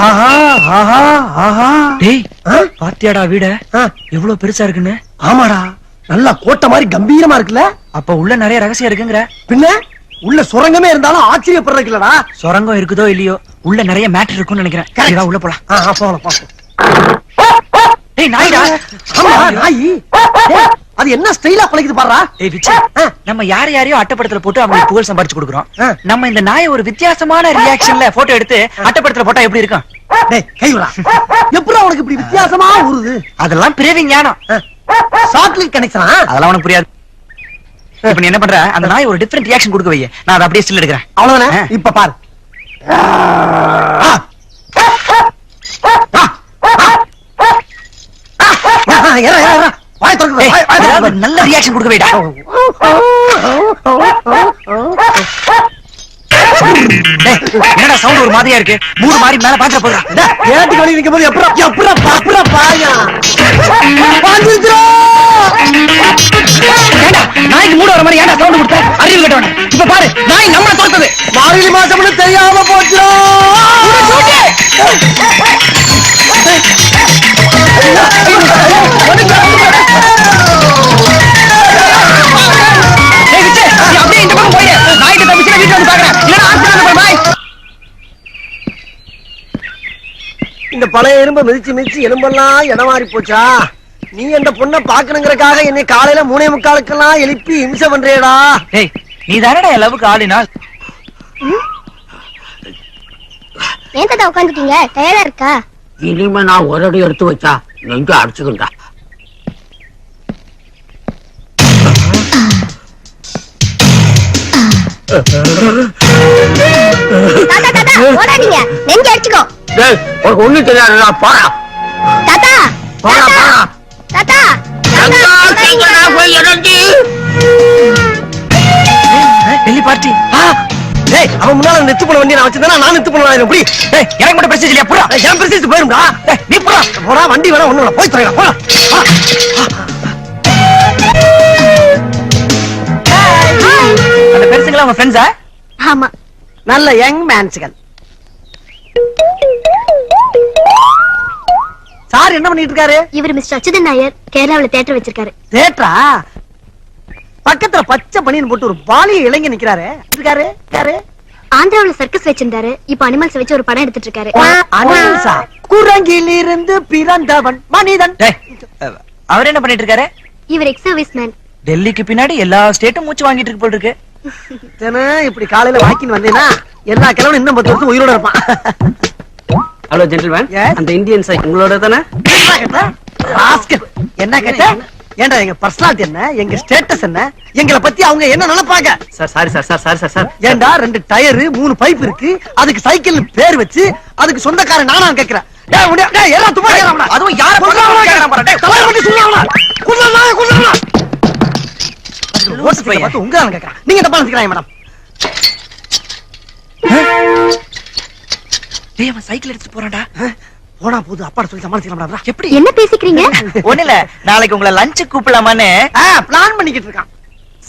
ஆஹா ஆஹா ஆஹா. டேய் பாத்தியாடா வீட எவ்வளவு பெருசா இருக்குன்னு? ஆமாடா, நல்லா கோட்டை மாதிரி கம்பீரமா இருக்குல்ல. அப்ப உள்ள நிறைய ரகசியம் இருக்குங்கிற? பின்ன உள்ள சுரங்கமே இருந்தாலும் ஆச்சரியப்படுறதுக்கு இல்லடா. சுரங்கம் இருக்குதோ இல்லையோ, உள்ள நிறைய மேட்டர் இருக்கும்னு நினைக்கிறேன். Correct. உள்ள போலாம். போலாம். டேய் நாய்டா. ஆமா நாய். டேய், அது என்ன ஸ்டைலா பழகுது பாருடா. டேய் விச்சு, நம்ம யாரையோ அட்டப்படத்துல போட்டு அவங்களுக்கு புகழ் சம்பாரிச்சு கொடுக்குறோம். நம்ம இந்த நாயை ஒரு வித்தியாசமான ரியாக்ஷன்ல போட்டோ எடுத்து அட்டப்படத்துல போட்டா எப்படி இருக்கும்? டேய் கைவிடா. எப்பறா உனக்கு இப்படி வித்தியாசமா ஊருது? அதெல்லாம் பிறவி ஞானம். சாக்லேட் கனெக்ஷனா? அதெல்லாம் உனக்கு புரியாது. இப்ப நீ என்ன பண்ற, அந்த நாய் ஒரு டிஃபரெண்ட் ரியாக்ஷன் கொடுக்க வையே, நான் அதை அப்படியே ஸ்டில் எடுக்கிறேன். அவ்வளவுதானே? இப்ப பாரு. வாய் திறக்குது. ஏதாவது நல்ல ரியாக்ஷன் கொடுக்க வைடா. என்னடா சவுண்ட் ஒரு மாதிரியா இருக்கு? மூணு மாதிரி மேல பாக்க போறா. ஏட்டுக்கு வழி நிக்கும் போது எப்பறா பாயா பாஞ்சிருச்சோ. ஏண்டா நாய்க்கு மூட வர மாதிரி ஏண்டா சவுண்ட் கொடுத்த? அறிவு கேட்டவனே. இப்ப பாரு, நாய் நம்ம தோத்தது. மார்கழி மாசம்னு தெரியாம போச்சு. அப்படியே இந்த பக்கம் போயிடு. நாய்க்கு தப்பிச்சு வீட்டுல வந்து பாக்குறேன். இல்லன்னா ஆஸ்பத்திரியில போய். இந்த பழைய எறும்ப மிதிச்சு எலும்பெல்லாம் இடம் மாறி போச்சா? நீ அந்த பொண்ணை பாக்கணுங்கிறக்காக என்னை காலையில 3:45 எழுப்பி இம்சை பண்றியடா. ஏய், நீ தானடா என் லவ்வுக்கு ஆளினா? ஏன் தாத்தா உட்காந்துட்டீங்க? டயர்டா இருக்கா? இனிமே நான் ஒரு அடி எடுத்து வச்சா நெஞ்சு அடிச்சுக்கிட்டா. தாத்தா தாத்தா ஓடாதீங்க, நெஞ்சு அடிச்சுக்கோ. டேய், உனக்கு ஒண்ணு தெரியாதுடா, போடா. தாத்தா போடா தாத்தா போடா. தாத்தா எங்க சீக்கிரமா போய் இறங்கி. டெல்லி பார்ட்டி. டேய், அவன் முன்னால நெத்து பண்ண வண்டி நான் வச்சிருந்தேன். நான் நெத்து பண்ண எப்படி? டேய், எனக்கு மட்டும் பிரச்சனை இல்லையா? புறா. என் பிரசிஸ்ட் போயிரும்டா. டேய், நீ புறா. போடா, வண்டி வேணா ஒண்ணு போய் தரேன். போடா. அந்த பெருசுங்களா உங்க ஃப்ரெண்ட்ஸா? ஆமா. நல்ல யங் மேன்ஸ்கள். சார் என்ன பண்ணிட்டு இருக்காரு? இவர் மிஸ்டர் அச்சுதன் நாயர், கேரளாவுல தியேட்டர் வச்சிருக்காரு. தேட்டரா? பக்கத்துல பச்சை பனியன் போட்டு ஒரு பாலிய இளைஞர் நிக்கிறாரு. இருக்காரு யாரு? ஆந்திராவுல சர்க்கஸ் வச்சிருந்தாரு. இப்ப அனிமல்ஸ் வச்சு ஒரு படம் எடுத்துட்டு இருக்காரு. அனிமல்ஸா? குரங்கிலிருந்து பிறந்தவன் மனிதன். டேய், அவர் என்ன பண்ணிட்டு இருக்காரு? இவர் எக்ஸ் சர்வீஸ் மேன். டெல்லிக்கு பின்னாடி எல்லா ஸ்டேட்டும் மூச்சு வாங்கிட்டு இருக்கு போல இருக்கு. இப்படி காலையில வாக்கின் வந்தீங்கன்னா எல்லா கிழவனும் இன்னும் 10 வருஷம் உயிரோட இருப்பான். ஹலோ ஜென்டில்மேன், அந்த இந்தியன் சைட் உங்களோட தானே? என்ன கேட்ட? ஏண்டா எங்க பர்சனாலிட்டி என்ன, எங்க ஸ்டேட்டஸ் என்ன, எங்களை பத்தி அவங்க என்ன நினைப்பாங்க? Sir sorry sir sir sorry sir. ஏண்டா 2 டயர் 3 பைப் இருக்கு, அதுக்கு சைக்கிள் பேர் வச்சு அதுக்கு சொந்தக்காரன் நானா கேக்குறேன். டேய் முடியா, டேய் எல்லாம் துப்பா கேக்குறாங்கடா. அதுவும் யார கேக்குறாங்க பாரு. டேய், தலைய பத்தி சொல்லுவாங்கடா. குள்ளனா. ஓட்டு பைய பார்த்து உங்க தான் கேக்குறான். நீங்க தப்பா நினைக்கிறீங்க மேடம். டேய், அவன் சைக்கிள் எடுத்துட்டு போறான்டா. போனா போது அப்பாட சொல்லி சமாளிக்கலாம்டா. எப்படி? என்ன பேசிக்கிறீங்க? ஒண்ணு இல்ல, நாளைக்கு உங்களை லஞ்ச் கூப்பிடலாமான்னு பிளான் பண்ணிக்கிட்டு இருக்கான்.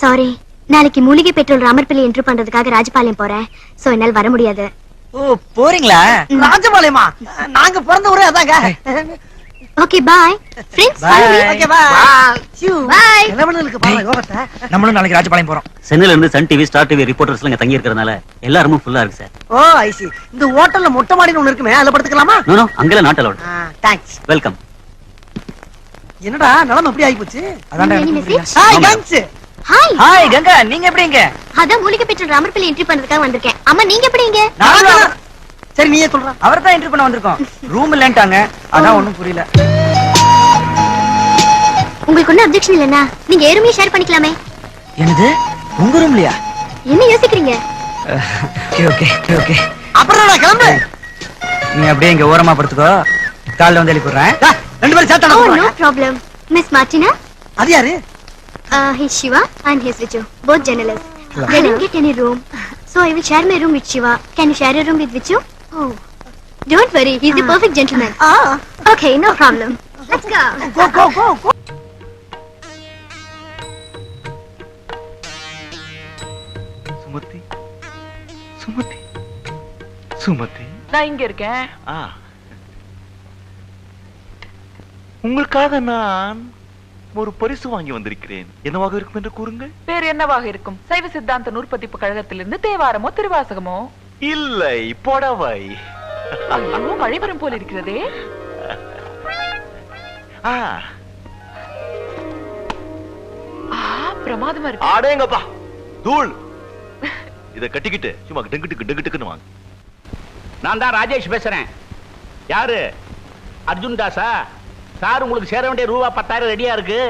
சாரி, நாளைக்கு மூலிகை பெட்ரோல் ராமர்பிள்ளை என்ட்ரி பண்றதுக்காக ராஜபாளையம் போறேன். சோ என்னால வர முடியாது. ஓ, போறீங்களா? ராஜபாளையமா? நாங்க பிறந்த ஊரே அதாங்க. Okay bye friends. Okay bye. Bye. எலவனுக்கு பாரு யோகத்தை. நம்மளும் நாளைக்கு ராஜபாளையம் போறோம். சென்னையில இருந்து Sun TV, Star TV reporters இங்க தங்கி இருக்கறனால எல்லா ரூமும் ஃபுல்லா இருக்கு சார். ஓ ஐ சி. இந்த ஹோட்டல்ல மொட்டை மாடின்னு ஒன்னு இருக்குமே, அதுல படுத்துக்கலாமா? நோ நோ, அங்கல நாட் அலௌட். தேங்க்ஸ். வெல்கம். என்னடா நிலைமை எப்படி ஆகி போச்சு? அதான்டா Any எனக்கு புரியல. message? ஹாய் கங்ஸ். ஹாய். ஹாய் கங்கா, நீங்க எப்படிங்க? அதான் மூலிகை பெட்ரோல் ராமர்பிள்ளை என்ட்ரி பண்றதுக்காக வந்திருக்கேன். அம்மா நீங்க எப்படிங்க? சரி நீயே சொல்றா. அவர் தான் என்ட்ரி பண்ண வந்திருக்கோம். ரூம் இல்லன்ட்டாங்க. அதான் ஒண்ணும் புரியல. உங்களுக்கு ஒன்னும் அப்ஜெக்ஷன் இல்லனா நீங்க ஏறுமே ஷேர் பண்ணிக்கலாமே. என்னது? உங்க ரூம்லயா? என்ன யோசிக்கிறீங்க? ஓகே. அப்புறம் நான் கிளம்பு. நீ அப்படியே இங்க ஓரமா படுத்துக்கோ. காலைல வந்து எழுப்பிடுறேன். ரெண்டு பேரும் சேர்த்தா Oh போறாங்க. no problem. Miss Martina, அது யாரு? he's Shiva and he's Viju, both journalists. They didn't get any room, so I will share my room with Shiva. Can you share your room with Viju? Oh, don't worry, he's the perfect gentleman. Okay, no problem. Let's go. Go. Sumathi நான் இங்க இருக்கேன். உங்களுக்காக நான் ஒரு பரிசு வாங்கி வந்திருக்கிறேன். என்னவாக இருக்கும் என்று கூறுங்கள். வேறு என்னவாக இருக்கும்? சைவ சித்தாந்த நூற்பதிப்பு கழகத்திலிருந்து தேவாரமோ திருவாசகமோ? இல்லை, புடவை. ஐயோ, மழை வரும் போல இருக்கிறதே. பிரமாதமா இருக்கு. ஆடேங்கப்பா, தூள். இத கட்டிக்கிட்டு சும்மா டெங்கிட்டு வாங்க. நான் தான் ராஜேஷ் பேசுறேன். யாரு? அர்ஜுன் தாஸா? சார், உங்களுக்கு சேர வேண்டிய ரூபா 10,000 ரெடியா இருக்கு.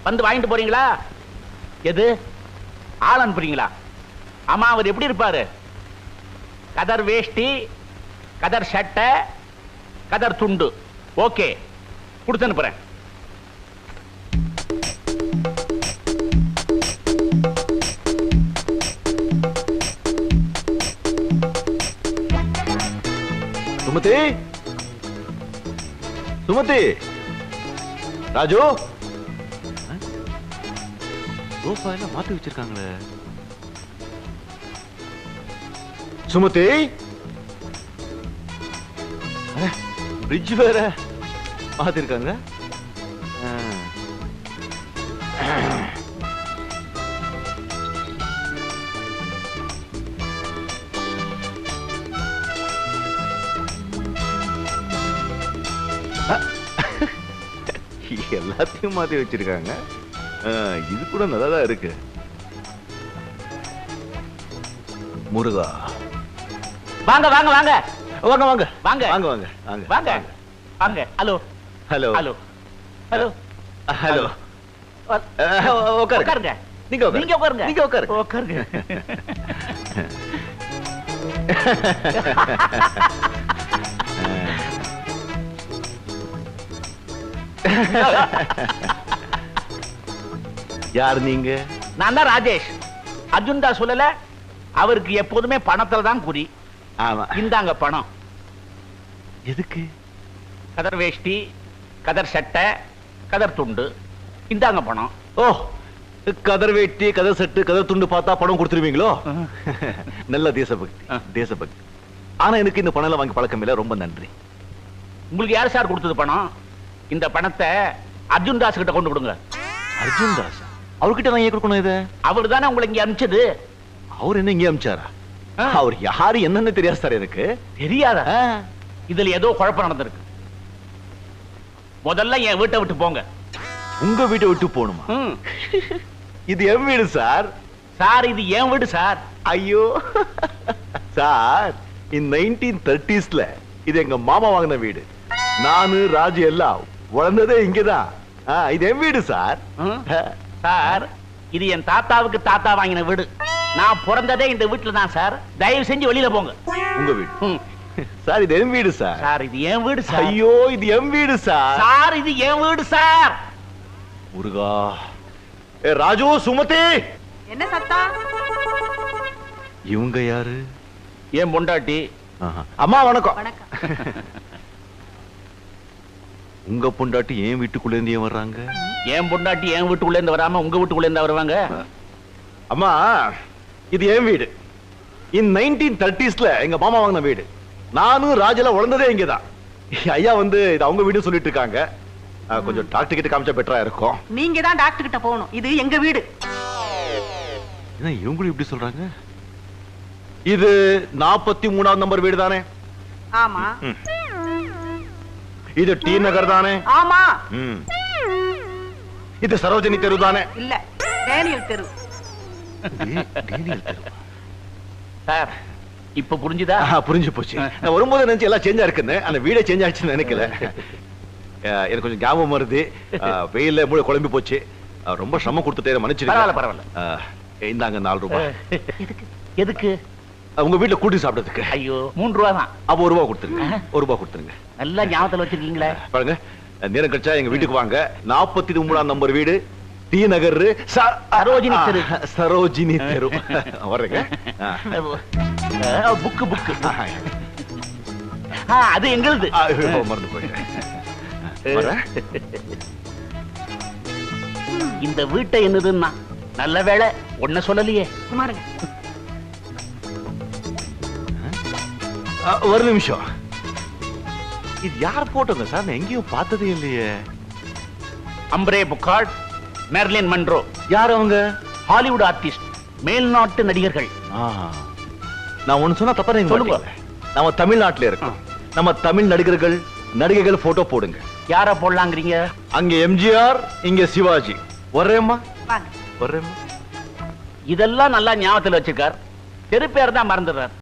வந்து வாங்கிட்டு போறீங்களா? எது? ஆள் அனுப்புறீங்களா? ஆமா, அவர் எப்படி இருப்பாரு? கதர் வேஷ்டி, கதர் சட்டை, கதர் துண்டு. ஓகே, கொடுத்து அனுப்புறேன். சுமதி, சுமதி, ராஜு, சோஃபா எல்லாம் மாத்தி வச்சிருக்காங்களே. சுமதி, பிரிட்ஜ் வேற மாத்திருக்காங்க. எல்லாத்தையும் மாத்தி வச்சிருக்காங்க. இது கூட நல்லாதான் இருக்கு. முருகா, வாங்க வாங்க வாங்க வாங்க வாங்க வாங்க வாங்க வாங்க வாங்க வாங்க வாங்க. Hello hello hello hello hello. உட்காருங்க. நீங்க உட்காருங்க. நீங்க உட்காருங்க. உட்காருங்க. யார் நீங்க? நான் தான் ராஜேஷ். அர்ஜுன் தாஸ் சொல்லல, அவருக்கு எப்போதுமே பணத்துல தான் குறி. ஆமா. இந்தாங்க பணம். எதுக்கு? கதர் வேஷ்டி, கதர் சட்டை, கதர் துண்டு. இந்தாங்க பணம். ஓ, கதர் வேட்டி, கதர் சட்டு, கதர் துண்டு பார்த்தா பணம் கொடுத்துருவீங்களோ? நல்ல தேசபக்தி, தேசபக்தி. ஆனா எனக்கு இந்த பணம் வாங்கி பழக்கம் இல்ல. ரொம்ப நன்றி. உங்களுக்கு யார் சார் கொடுத்தது பணம்? இந்த பணத்தை அர்ஜுன் தாஸ் கிட்ட கொண்டு கொடுங்க. அர்ஜுன் தாஸ்? அவர்கிட்ட நான் ஏன் கொடுக்கணும் இத? அவர் தானே உங்களை இங்க அனுப்பிச்சது. அவர் என்ன இங்க அனுப்பிச்சாரா? அவர் யாரு என்னன்னு தெரியாது சார் எனக்கு. தெரியாதா? இதுல ஏதோ குழப்பம் நடந்திருக்கு. முதல்ல என் வீட்டை விட்டு போங்க. உங்க வீட்டை விட்டு போகணுமா? இது என் வீடு சார். சார், இது என் வீடு சார். ஐயோ சார், இந்த 1930sல இது எங்க மாமா வாங்கின வீடு. நானு ராஜு எல்லாம் வளர்ந்ததே இங்கதான். இது என் வீடு சார். சார், இது என் தாத்தாவுக்கு தாத்தா வாங்கின வீடு. நான் பிறந்ததே இந்த வீட்டுல தான் சார். தயவு செஞ்சு வெளியில போங்க. உங்க வீடு சார்? இது என் வீடு சார். சார், இது என் வீடு சார். ஐயோ, இது என் வீடு சார். சார், இது என் வீடு சார். முருகா. ராஜு, சுமதி. என்ன சத்தம்? இவங்க யாரு? என் பொண்டாட்டி. அம்மா வணக்கம். வணக்கம். உங்க பொண்டாட்டி ஏன் வீட்டுக்குள்ள இருந்து ஏன் வர்றாங்க? என் பொண்டாட்டி என் வீட்டுக்குள்ள இருந்து வராம உங்க வீட்டுக்குள்ள இருந்து வருவாங்க? அம்மா, இது என் வீடு. இந்த 1930sல எங்க மாமா வாங்கின வீடு. நானும் ராஜெல்லாம் வளர்ந்ததே இங்கதான். ஐயா வந்து இது அவங்க வீடு சொல்லிட்டு இருக்காங்க. கொஞ்சம் டாக்டர் கிட்ட காமிச்சா பெட்டரா இருக்கும். நீங்க தான் டாக்டர் கிட்ட போகணும். இது எங்க வீடு. என்ன இவங்களும் இப்படி சொல்றாங்க? இது 43வது நம்பர் வீடு தானே? ஆமா. இது டி நகர் தானே? ஆமா. இது சரோஜினி தெரு தானே? இல்ல, டேனியல் தெரு. டேனியல் தெரு. சார், இப்ப புரிஞ்சுதா? புரிஞ்சு போச்சு. நான் வரும்போது நினைச்சு எல்லாம் சேஞ்சா இருக்குன்னு. அந்த வீடே சேஞ்ச் ஆயிடுச்சுன்னு நினைக்கல. எனக்கு கொஞ்சம் ஞாபகம் வருது. வெயில்ல மூளை குழம்பி போச்சு. ரொம்ப சிரமம் கொடுத்துட்டே மன்னிச்சிருக்கேன். பரவாயில்ல. இந்தாங்க 4 ரூபாய். எதுக்கு? எதுக்கு? உங்க வீட்டுல கூட்டி சாப்பிடுறதுக்கு. ஐயோ, 3 ரூபா தான். அப்ப 1 ரூபா கொடுத்துருங்க. 1 ரூபா கொடுத்துருங்க. நல்லா ஞாபகத்துல வச்சிருக்கீங்களே. பாருங்க, நேரம் கழிச்சா எங்க வீட்டுக்கு வாங்க. 43ஆம் நம்பர் வீடு, டி நகர், சரோஜினி தெரு. சரோஜினி தெரு. வர்றேங்க. புக்கு. அது எங்களுது. மறந்து போயிட்டேன். இந்த வீட்டை என்னதுன்னா நல்ல வேளை ஒன்ன சொல்லலையே. சுமாருங்க. ஒரு நிமிஷம். இது யார் போட்டோங்க சார்? நான் எங்கேயும் பார்த்ததே இல்லையே. அம்ரே புகார்ட், மெர்லின் மன்ரோ. யார் அவங்க? ஹாலிவுட் ஆர்டிஸ்ட், மேல்நாட்டு நடிகர்கள். நான் ஒண்ணு சொன்னா தப்பா நீங்க சொல்லுங்க. சொல்லுங்க. நம்ம தமிழ்நாட்டுல இருக்கோம். நம்ம தமிழ் நடிகர்கள் நடிகைகள் போட்டோ போடுங்க. யார போடலாங்கிறீங்க? அங்க எம்ஜிஆர், இங்க சிவாஜி. ஒரேம்மா ஒரேம்மா. இதெல்லாம் நல்லா ஞாபகத்துல வச்சிருக்கார். தெரு பேர் தான் மறந்துடுறார்.